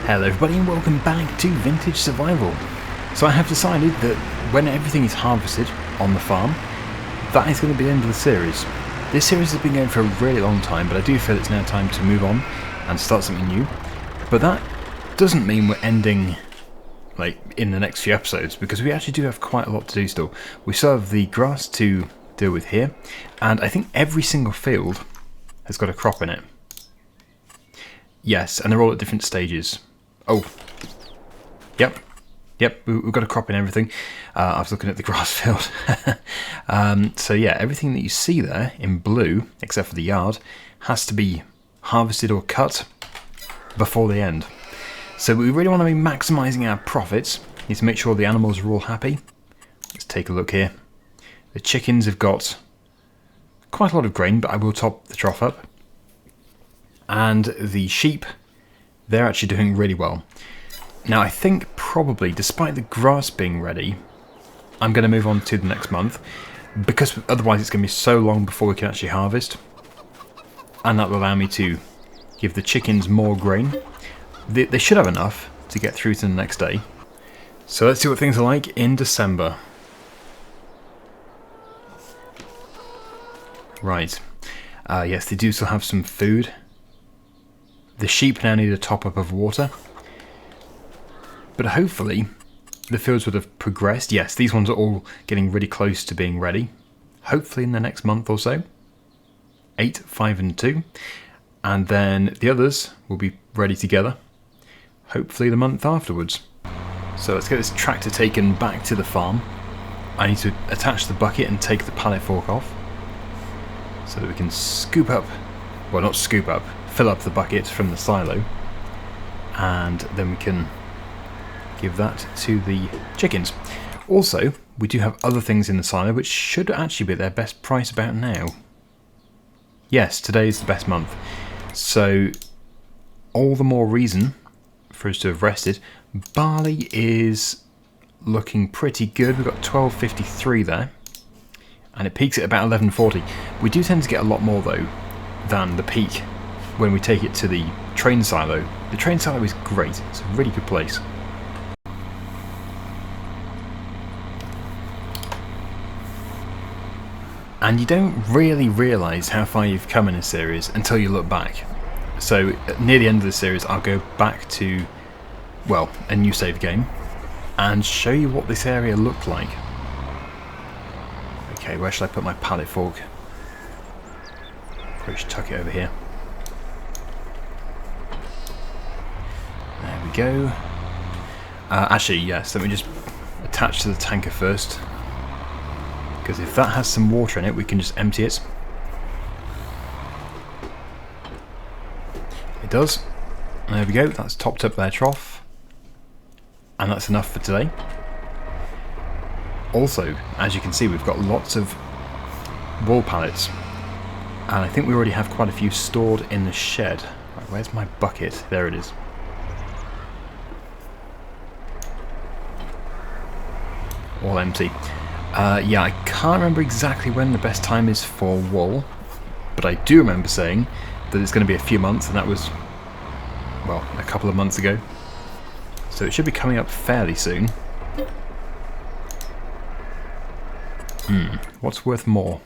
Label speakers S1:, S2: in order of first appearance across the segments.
S1: Hello everybody and welcome back to Vintage Survival. So I have decided that when everything is harvested on the farm, that is going to be the end of the series. This series has been going for a really long time, but I do feel it's now time to move on and start something new. But that doesn't mean we're ending like in the next few episodes, because we actually do have quite a lot to do still. We still have the grass to deal with here, and I think every single field has got a crop in it. Yes, and they're all at different stages. Oh, yep, we've got a crop in everything. I was looking at the grass field. So yeah, everything that you see there in blue, except for the yard, has to be harvested or cut before the end. So we really want to be maximising our profits. Need to make sure the animals are all happy. Let's take a look here. The chickens have got quite a lot of grain, but I will top the trough up. And the sheep, they're actually doing really well. Now I think probably, despite the grass being ready, I'm going to move on to the next month, because otherwise it's going to be so long before we can actually harvest. And that will allow me to give the chickens more grain. They should have enough to get through to the next day. So let's see what things are like in December. Right. Yes, they do still have some food. The sheep now need a top-up of water. But hopefully the fields would have progressed. Yes, these ones are all getting really close to being ready. Hopefully in the next month or so. 8, 5 and 2. And then the others will be ready together. Hopefully the month afterwards. So let's get this tractor taken back to the farm. I need to attach the bucket and take the pallet fork off, so that we can scoop up, well not scoop up, fill up the bucket from the silo, and then we can give that to the chickens. Also, we do have other things in the silo which should actually be at their best price about now. Yes, today is the best month, so all the more reason for us to have rested. Barley is looking pretty good. We've got 12.53 there, and it peaks at about 11.40. We do tend to get a lot more though than the peak when we take it to the train silo. The train silo is great. It's a really good place. And you don't really realise how far you've come in a series until you look back. So near the end of the series I'll go back to, well, a new save game and show you what this area looked like. Okay, where should I put my pallet fork? Probably should tuck it over here. There we go. Actually, yes, let me just attach to the tanker first, because if that has some water in it, we can just empty it. It does. There we go, that's topped up their trough. And that's enough for today. Also, as you can see, we've got lots of wool pallets. And I think we already have quite a few stored in the shed. Right, where's my bucket? There it is. All empty. Yeah, I can't remember exactly when the best time is for wool, but I do remember saying that it's going to be a few months, and that was, well, a couple of months ago. So it should be coming up fairly soon. What's worth more?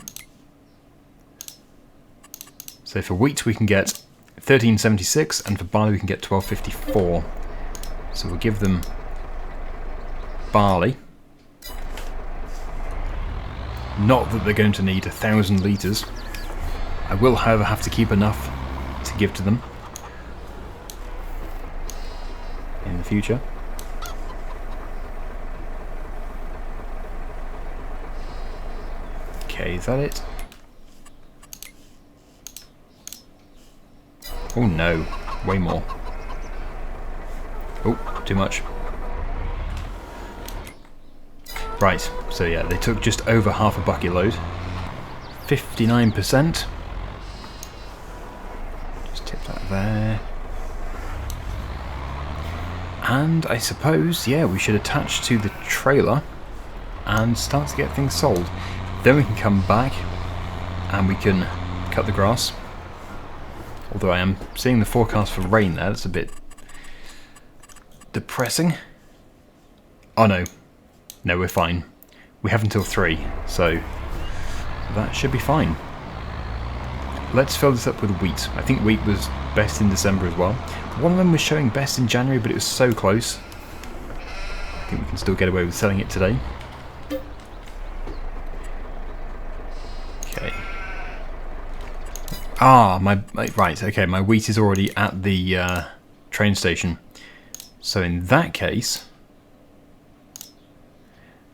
S1: So for wheat we can get 13.76, and for barley we can get 12.54. So we'll give them barley. Not that they're going to need 1,000 litres. I will, however, have to keep enough to give to them in the future. Okay, is that it? Oh no, way more. Oh, too much. Right, so yeah, they took just over half a bucket load. 59%. Just tip that there. And I suppose, yeah, we should attach to the trailer and start to get things sold. Then we can come back and we can cut the grass. Although I am seeing the forecast for rain there, that's a bit depressing. Oh no. No, we're fine. We have until 3, so that should be fine. Let's fill this up with wheat. I think wheat was best in December as well. One of them was showing best in January, but it was so close. I think we can still get away with selling it today. Okay. Ah, right, okay, my wheat is already at the train station. So in that case,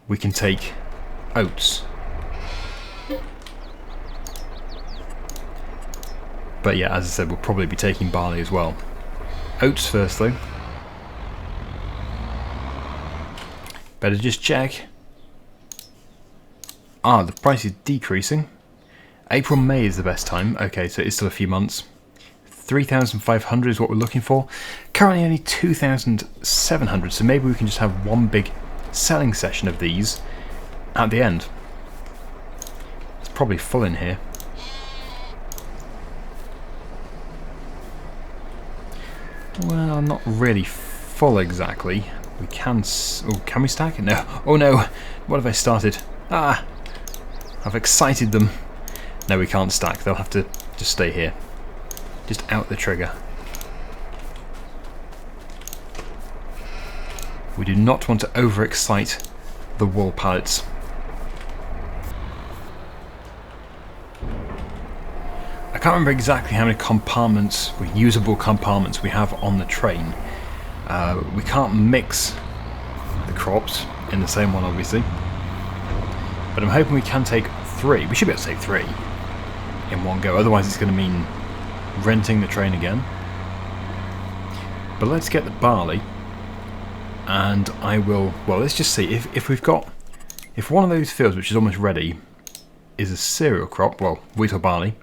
S1: we can take oats. But yeah, as I said, we'll probably be taking barley as well. Oats first though. Better just check. Ah, the price is decreasing. April, May is the best time. Okay, so it's still a few months. 3,500 is what we're looking for. Currently only 2,700, so maybe we can just have one big selling session of these at the end. It's probably full in here. Well, not really full exactly. We can... Oh, can we stack it? No. Oh no! What have I started? Ah! I've excited them. No, we can't stack. They'll have to just stay here. Just out the trigger. We do not want to overexcite the wool pallets. I can't remember exactly how many compartments, usable compartments we have on the train. We can't mix the crops in the same one, obviously. But I'm hoping we can take 3. We should be able to take 3 in one go. Otherwise it's going to mean renting the train again. But let's get the barley. And I will... Well, let's just see. If we've got... If one of those fields, which is almost ready, is a cereal crop, well, wheat or barley,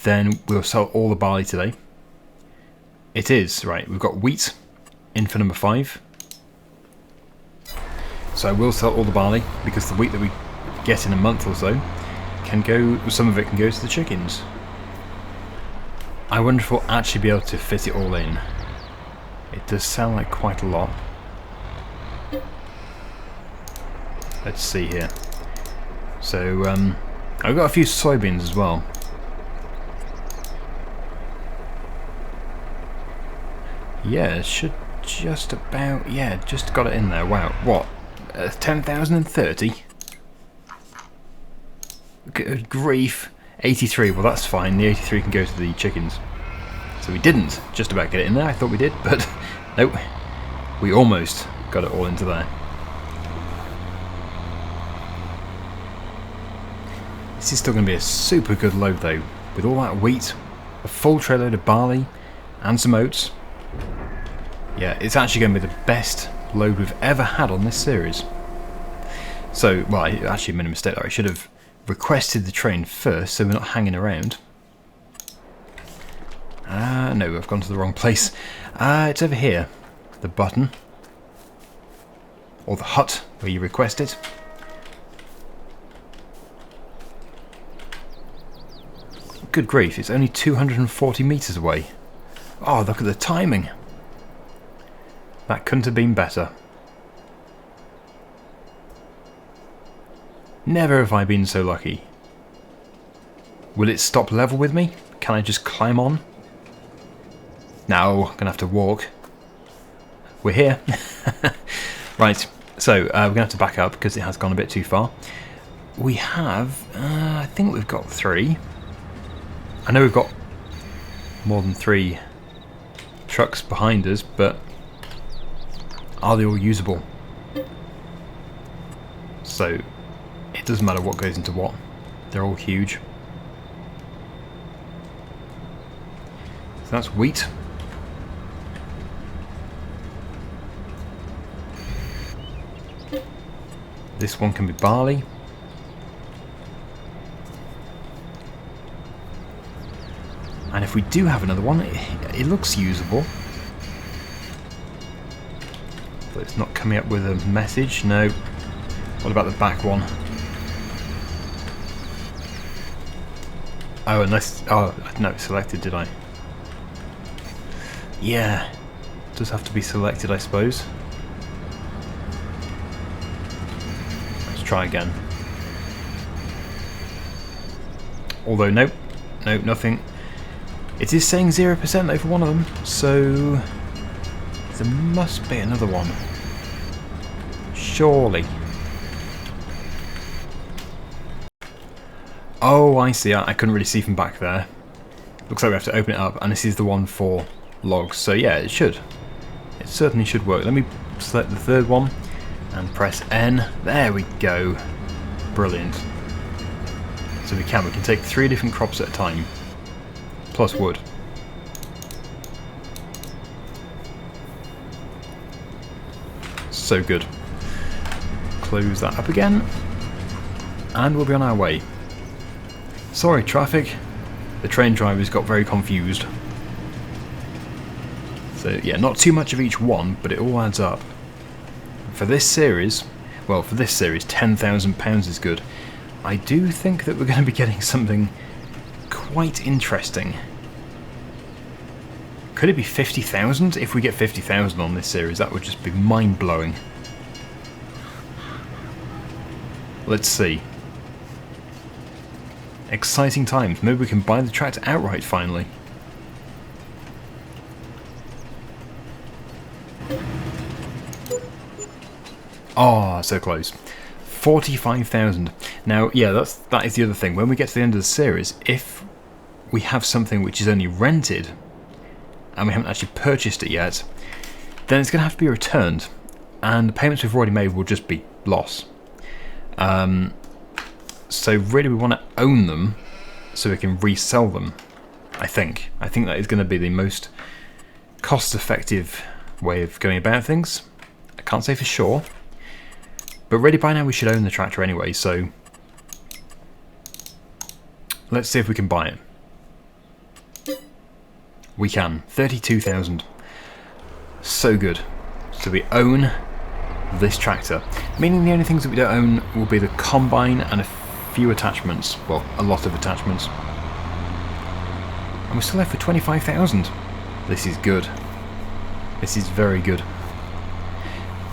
S1: then we'll sell all the barley today. It is, right, we've got wheat in for number 5. So I will sell all the barley, because the wheat that we get in a month or so can go, some of it can go to the chickens. I wonder if we'll actually be able to fit it all in. It does sound like quite a lot. Let's see here. So, I've got a few soybeans as well. Yeah, it should just about... Yeah, just got it in there. Wow. What? 10,030? Good grief. 83. Well, that's fine. The 83 can go to the chickens. So we didn't just about get it in there. I thought we did, but nope. We almost got it all into there. This is still going to be a super good load though. With all that wheat, a full tray load of barley, and some oats. Yeah, it's actually going to be the best load we've ever had on this series. So, well, I actually made a mistake there. I should have requested the train first so we're not hanging around. No, I've gone to the wrong place. It's over here. The button. Or the hut where you request it. Good grief, it's only 240 metres away. Oh, look at the timing. That couldn't have been better. Never have I been so lucky. Will it stop level with me? Can I just climb on? No, I'm gonna have to walk. We're here. Right, so we're gonna have to back up because it has gone a bit too far. We have, I think we've got 3. I know we've got more than 3 trucks behind us, but are they all usable? So it doesn't matter what goes into what. They're all huge. So that's wheat. This one can be barley. And if we do have another one, it looks usable. But it's not coming up with a message. No. What about the back one? Oh, unless... Oh, no, it's selected, did I? Yeah. Does have to be selected, I suppose. Let's try again. Although, nope, nothing. It is saying 0% though for one of them, so there must be another one. Surely. Oh, I see. I couldn't really see from back there. Looks like we have to open it up, and this is the one for logs. So yeah, it should. It certainly should work. Let me select the third one and press N. There we go. Brilliant. So we can take 3 different crops at a time, plus wood. So good. Close that up again, and we'll be on our way. Sorry, traffic. The train drivers got very confused. So yeah, not too much of each one, but it all adds up. For this series, well, for this series, £10,000 is good. I do think that we're going to be getting something quite interesting. Could it be 50,000? If we get 50,000 on this series, that would just be mind-blowing. Let's see. Exciting times. Maybe we can buy the tractor outright finally. Oh, so close. 45,000. Now, yeah, that is the other thing. When we get to the end of the series, if we have something which is only rented and we haven't actually purchased it yet, then it's going to have to be returned, and the payments we've already made will just be loss. So really we want to own them so we can resell them, I think. I think that is going to be the most cost-effective way of going about things. I can't say for sure, but really by now we should own the tractor anyway, so let's see if we can buy it. We can. 32,000. So good. So we own this tractor, meaning the only things that we don't own will be the combine and a few attachments. Well, a lot of attachments. And we're still left for 25,000. This is good. This is very good.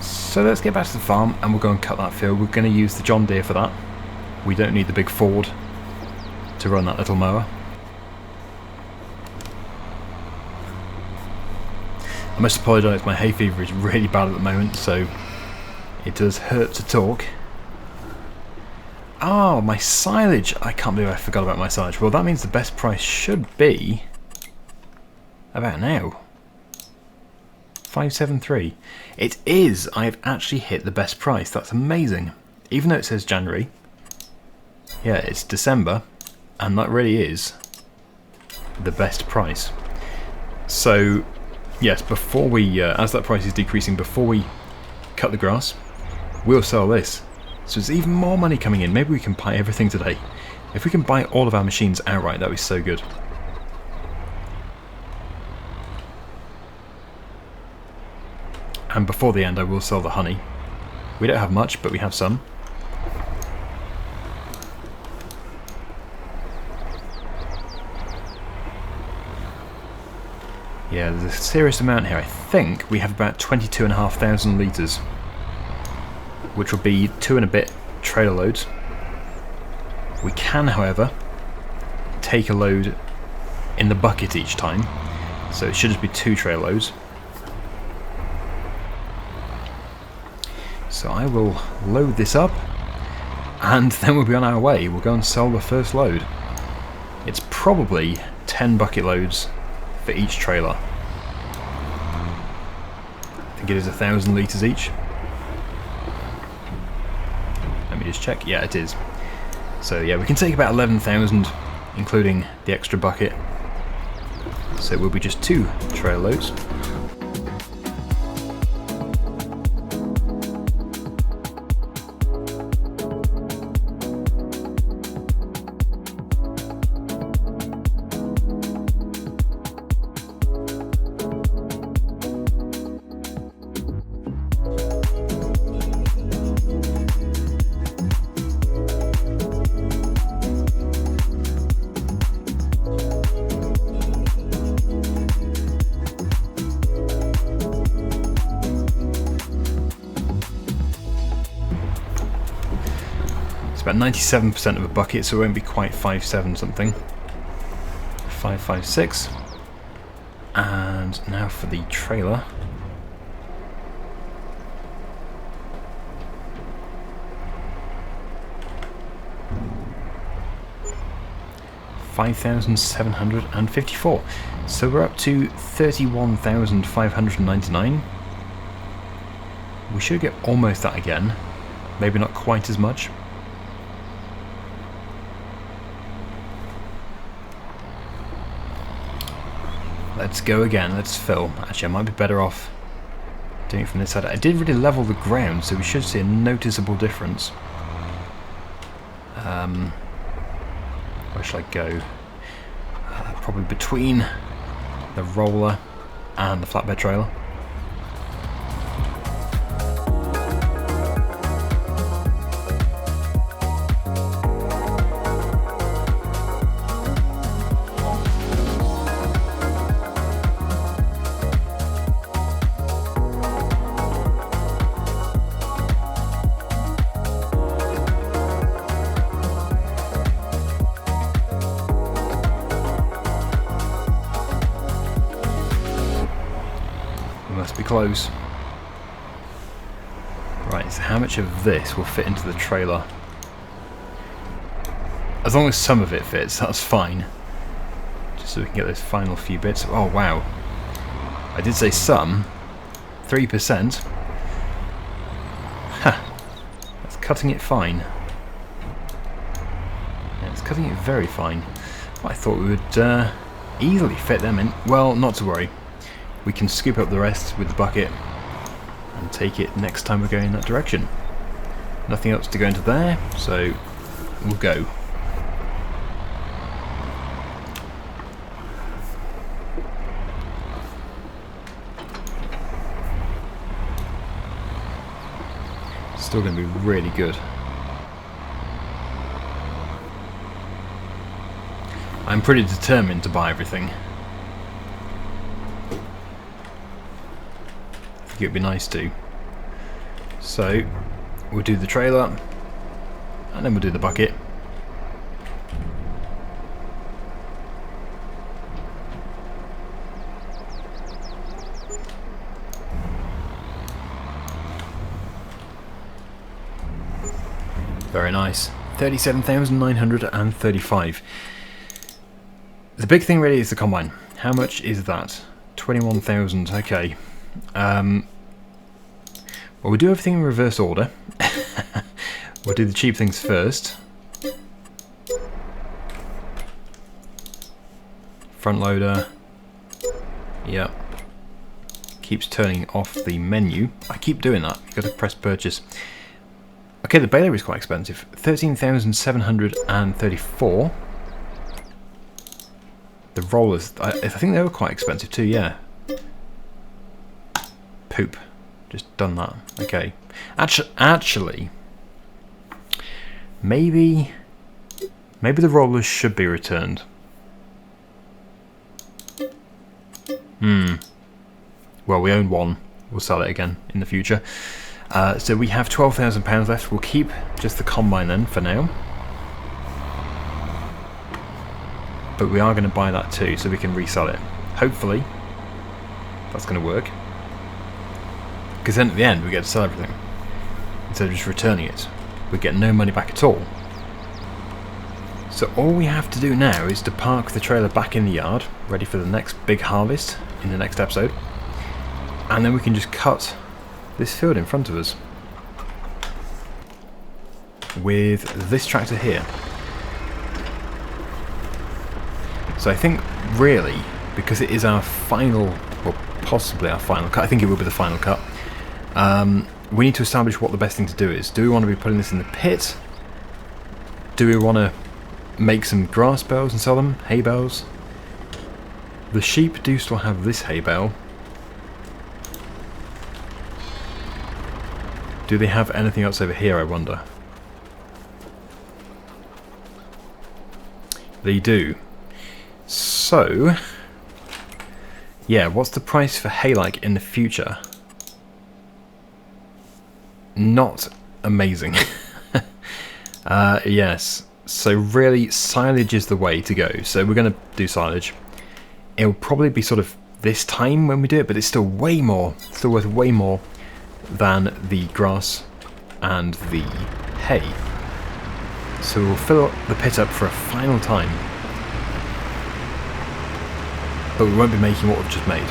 S1: So let's get back to the farm and we'll go and cut that field. We're going to use the John Deere for that. We don't need the big Ford to run that little mower. I must apologise, my hay fever is really bad at the moment, so it does hurt to talk. Oh, my silage! I can't believe I forgot about my silage. Well, that means the best price should be about now. 573. It is! I have actually hit the best price. That's amazing. Even though it says January. Yeah, it's December, and that really is the best price. So, yes, before we, as that price is decreasing, before we cut the grass, we'll sell this. So there's even more money coming in. Maybe we can buy everything today. If we can buy all of our machines outright, that would be so good. And before the end, I will sell the honey. We don't have much, but we have some. Yeah, there's a serious amount here. I think we have about 22,500 litres, which will be 2 and a bit trailer loads. We can, however, take a load in the bucket each time, so it should just be 2 trailer loads. So I will load this up, and then we'll be on our way. We'll go and sell the first load. It's probably 10 bucket loads for each trailer. I think it is 1,000 litres each. Let me just check. Yeah, it is. So yeah, we can take about 11,000, including the extra bucket. So it will be just 2 trailer loads. about 97% of a bucket, so it won't be quite 5.7 something. 5.56. And now for the trailer. $5,754. So we're up to 31,599. We should get almost that again. Maybe not quite as much. Let's go again. Let's fill. Actually, I might be better off doing it from this side. I did really level the ground, so we should see a noticeable difference. Where should I go? Probably between the roller and the flatbed trailer. Must be close. Right, so how much of this will fit into the trailer? As long as some of it fits, that's fine. Just so we can get those final few bits. Oh wow. I did say some. 3%. Ha! That's cutting it fine. Yeah, it's cutting it very fine. I thought we would easily fit them in. Well, not to worry. We can scoop up the rest with the bucket and take it next time we're going in that direction. Nothing else to go into there, so we'll go. Still going to be really good. I'm pretty determined to buy everything. It would be nice to. So we'll do the trailer and then we'll do the bucket. Very nice. 37,935. The big thing really is the combine. How much is that? 21,000. Okay. Well, we do everything in reverse order. We'll do the cheap things first. Front loader. Yep. Keeps turning off the menu. I keep doing that. You've got to press purchase. Okay, the baler is quite expensive. 13,734. The rollers, I think they were quite expensive too, yeah. Poop. Just done that. Okay. Actually, maybe the rollers should be returned. Well, we own one. We'll sell it again in the future. So we have £12,000 left. We'll keep just the combine then for now. But we are going to buy that too, so we can resell it. Hopefully, that's going to work. Because then at the end we get to sell everything instead of just returning it. We get no money back at all. So all we have to do now is to park the trailer back in the yard, ready for the next big harvest in the next episode, and then we can just cut this field in front of us with this tractor here. So I think really, because it is our final, well possibly our final cut, I think it will be the final cut, we need to establish what the best thing to do is. Do we want to be putting this in the pit? Do we want to make some grass bales and sell them? Hay bales? The sheep do still have this hay bale. Do they have anything else over here, I wonder? They do. So, yeah, what's the price for hay like in the future? Not amazing. Yes. So really, silage is the way to go. So we're going to do silage. It'll probably be sort of this time when we do it, but it's still way more, still worth way more than the grass and the hay. So we'll fill the pit up for a final time. But we won't be making what we've just made.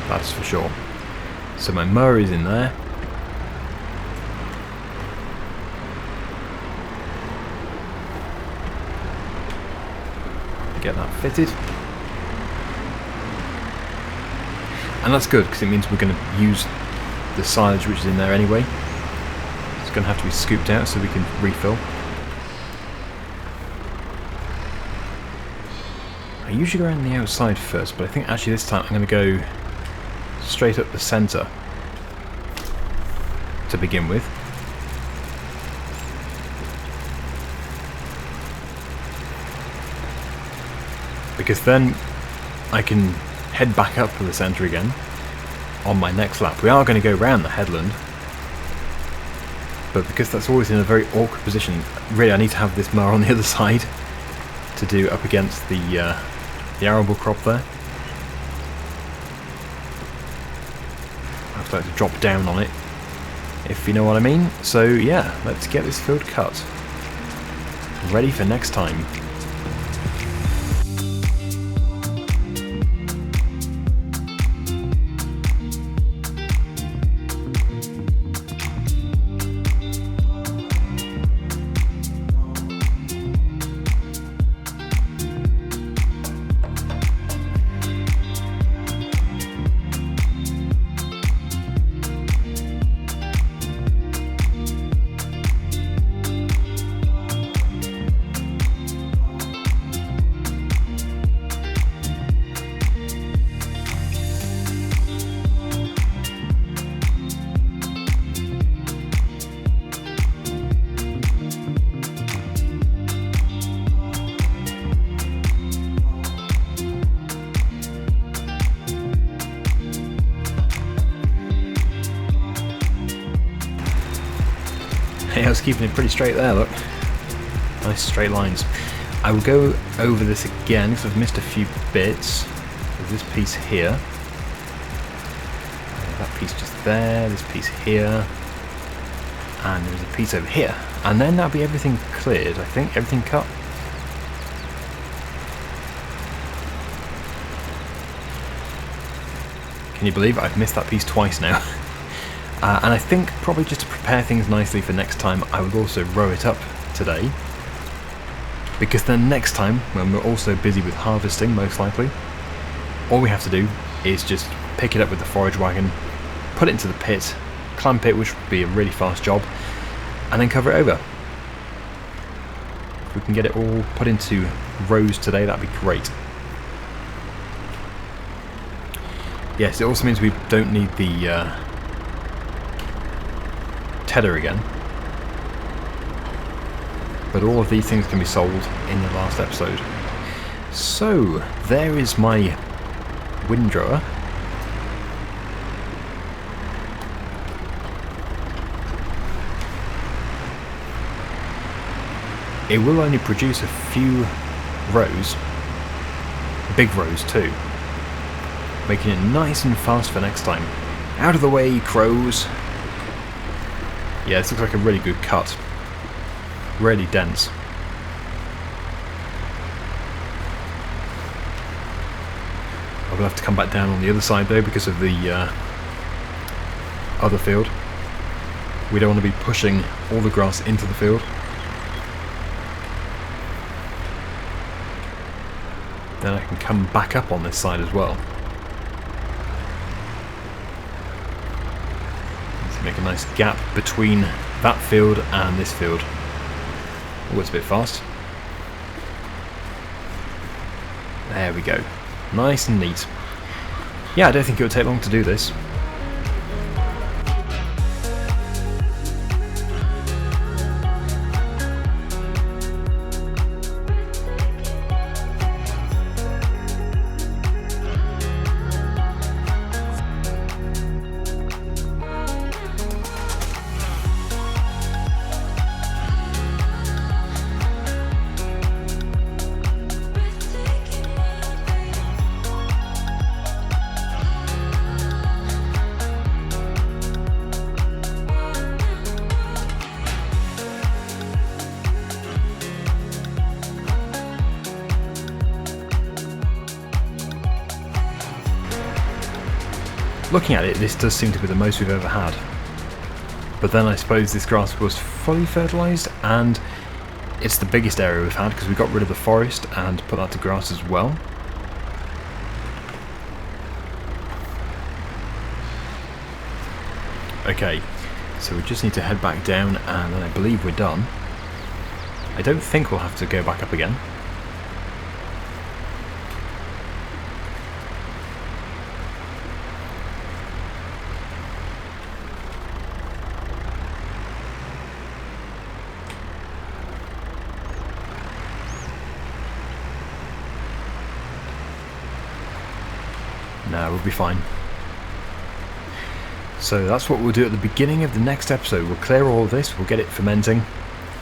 S1: That's for sure. So my mower is in there. Get that fitted. And that's good because it means we're going to use the silage which is in there anyway. It's going to have to be scooped out so we can refill. I usually go around the outside first, but I think actually this time I'm going to go straight up the centre to begin with. Because then I can head back up to the centre again on my next lap. We are going to go round the headland, but because that's always in a very awkward position, really I need to have this mower on the other side to do up against the arable crop there. I have to like to drop down on it, if you know what I mean. So yeah, let's get this field cut. Ready for next time. I was keeping it pretty straight there, look. Nice straight lines. I will go over this again because I've missed a few bits. There's this piece here. That piece just there, this piece here. And there's a piece over here. And then that'll be everything cleared, I think. Everything cut. Can you believe it? I've missed that piece twice now. And I think probably just to prepare things nicely for next time, I would also row it up today. Because then next time, when we're also busy with harvesting, most likely, all we have to do is just pick it up with the forage wagon, put it into the pit, clamp it, which would be a really fast job, and then cover it over. If we can get it all put into rows today, that'd be great. Yes, it also means we don't need the tedder again, but all of these things can be sold in the last episode. So there is my windrower. It will only produce a few rows, big rows too, making it nice and fast for next time. Out of the way, crows. Yeah, this looks like a really good cut. Really dense. I will have to come back down on the other side though because of the other field. We don't want to be pushing all the grass into the field. Then I can come back up on this side as well. Make a nice gap between that field and this field. Oh, it's a bit fast. There we go. Nice and neat. Yeah, I don't think it would take long to do this. looking at it, this does seem to be the most we've ever had. But then I suppose this grass was fully fertilised, and it's the biggest area we've had because we got rid of the forest and put that to grass as well. Okay, so we just need to head back down, and then I believe we're done. I don't think we'll have to go back up again. No, we'll be fine. So that's what we'll do at the beginning of the next episode. We'll clear all of this, we'll get it fermenting,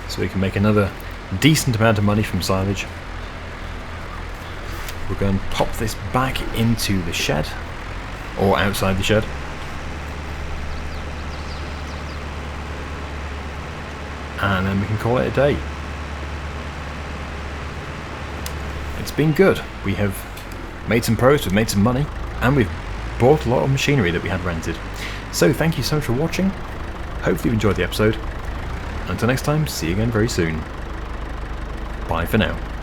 S1: so we can make another decent amount of money from silage. We're going to pop this back into the shed, or outside the shed. And then we can call it a day. It's been good. We have made some progress, we've made some money, and we've bought a lot of machinery that we had rented. So thank you so much for watching. Hopefully you enjoyed the episode. Until next time, see you again very soon. Bye for now.